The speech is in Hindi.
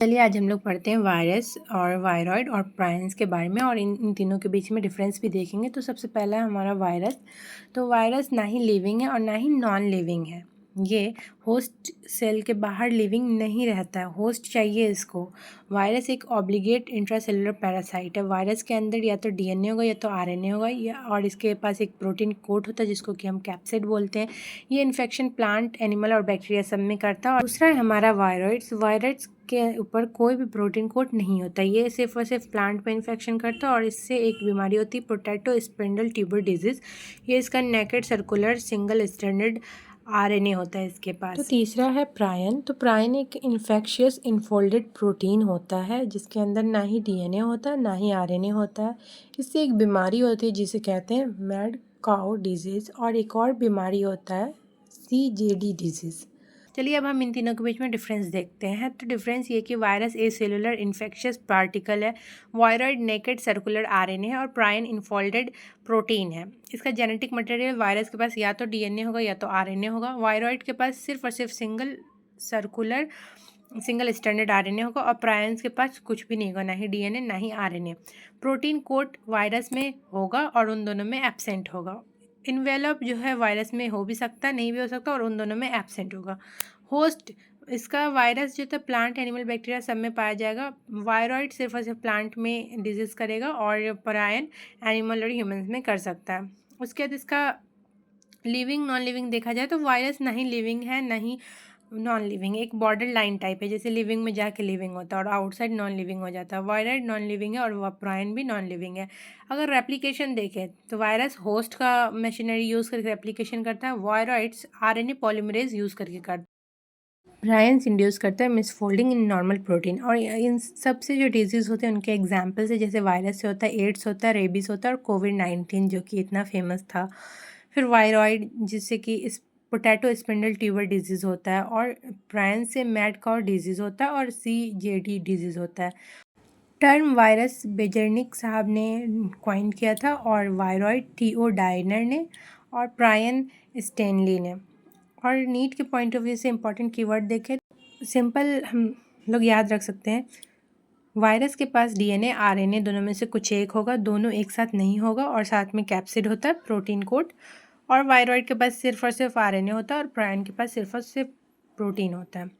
चलिए आज हम लोग पढ़ते हैं वायरस और वायरॉइड और प्रायन्स के बारे में और इन तीनों के बीच में डिफरेंस भी देखेंगे। तो सबसे पहला है हमारा वायरस। तो वायरस ना ही लिविंग है और ना ही नॉन लिविंग है। ये होस्ट सेल के बाहर लिविंग नहीं रहता है, होस्ट चाहिए इसको। वायरस एक ऑब्लिगेट इंट्रासेलुलर पैरासाइट है। वायरस के अंदर या तो डीएनए होगा या तो आरएनए होगा और इसके पास एक प्रोटीन कोट होता है जिसको कि हम कैप्सिड बोलते हैं। ये इन्फेक्शन प्लांट, एनिमल और बैक्टीरिया सब में करता है। और दूसरा है हमारा वायरॉइड्स। वायरॉइड्स के ऊपर कोई भी प्रोटीन कोट नहीं होता, ये सिर्फ और सिर्फ प्लांट पे इन्फेक्शन करता है और इससे एक बीमारी होती है पोटैटो स्पिंडल ट्यूबर डिजीज़। ये इसका naked circular single standard RNA होता है इसके पास। तो तीसरा है प्रायन। तो प्रायन एक इन्फेक्शियस इनफोल्डेड प्रोटीन होता है जिसके अंदर ना ही डीएनए होता है ना ही आरएनए होता है। इससे एक बीमारी होती है जिसे कहते हैं मैड काउ डिजीज़ और एक और बीमारी होता है सीजेडी डिजीज़। चलिए अब हम इन तीनों के बीच में डिफरेंस देखते हैं। तो डिफरेंस ये कि virus A cellular infectious particle है, वायरॉइड नेकेड सर्कुलर आरएनए है और प्रायन इनफोल्डेड प्रोटीन है। इसका जेनेटिक मटेरियल वायरस के पास या तो डीएनए होगा या तो आरएनए होगा। वायरॉइड के पास सिर्फ और सिर्फ सिंगल स्टैंडर्ड आरएनए होगा और प्रायन्स के पास कुछ भी नहीं होगा, ना ही डीएनए ना ही आरएनए। प्रोटीन कोट वायरस में होगा और उन दोनों में एब्सेंट होगा। इन्वेलप जो है वायरस में हो भी सकता है, नहीं भी हो सकता और उन दोनों में एब्सेंट होगा। होस्ट, इसका वायरस जो था प्लांट, एनिमल, बैक्टीरिया सब में पाया जाएगा। वायरॉइड सिर्फ और सिर्फ प्लांट में डिजीज़ करेगा और परायन एनिमल और ह्यूमंस में कर सकता है। उसके बाद इसका लिविंग नॉन लिविंग देखा जाए तो वायरस ना ही लिविंग है ना ही नॉन लिविंग, एक बॉर्डर लाइन टाइप है, जैसे लिविंग में जाके लिविंग होता है और आउटसाइड नॉन लिविंग हो जाता है। वायरॉइड नॉन लिविंग है और प्रायन भी नॉन लिविंग है। अगर रेप्लिकेशन देखें तो वायरस होस्ट का मशीनरी यूज़ करके रेप्लिकेशन करता है, वायरॉइड्स आरएनए पॉलीमरेज यूज़ करके करता है। प्रायन्स इंड्यूस करता है मिसफोल्डिंग इन नॉर्मल प्रोटीन। और इन सबसे जो डिजीज़ होते हैं उनके एग्जाम्पल्स है, जैसे वायरस से होता है एड्स होता है, रेबीज़ होता है और कोविड-19 जो कि इतना फेमस था। फिर वायरॉइड जिससे कि इस पोटैटो स्पिंडल ट्यूबर डिजीज़ होता है और प्रायन से मैड काउ डिजीज़ होता है और सीजेडी डिजीज़ होता है। टर्म वायरस बेजर्निक साहब ने क्वाइन किया था और वायरॉइड टीओ डायनर ने और प्रायन स्टेनली ने। और नीट के पॉइंट ऑफ व्यू से इंपॉर्टेंट कीवर्ड देखें, सिंपल हम लोग याद रख सकते हैं। वायरस के पास डीएनए आरएनए दोनों में से कुछ एक होगा, दोनों एक साथ नहीं होगा और साथ में कैप्सिड होता है, प्रोटीन कोड। और वायरॉइड के पास सिर्फ और सिर्फ आरएनए होता है और प्रायन के पास सिर्फ और सिर्फ प्रोटीन होता है।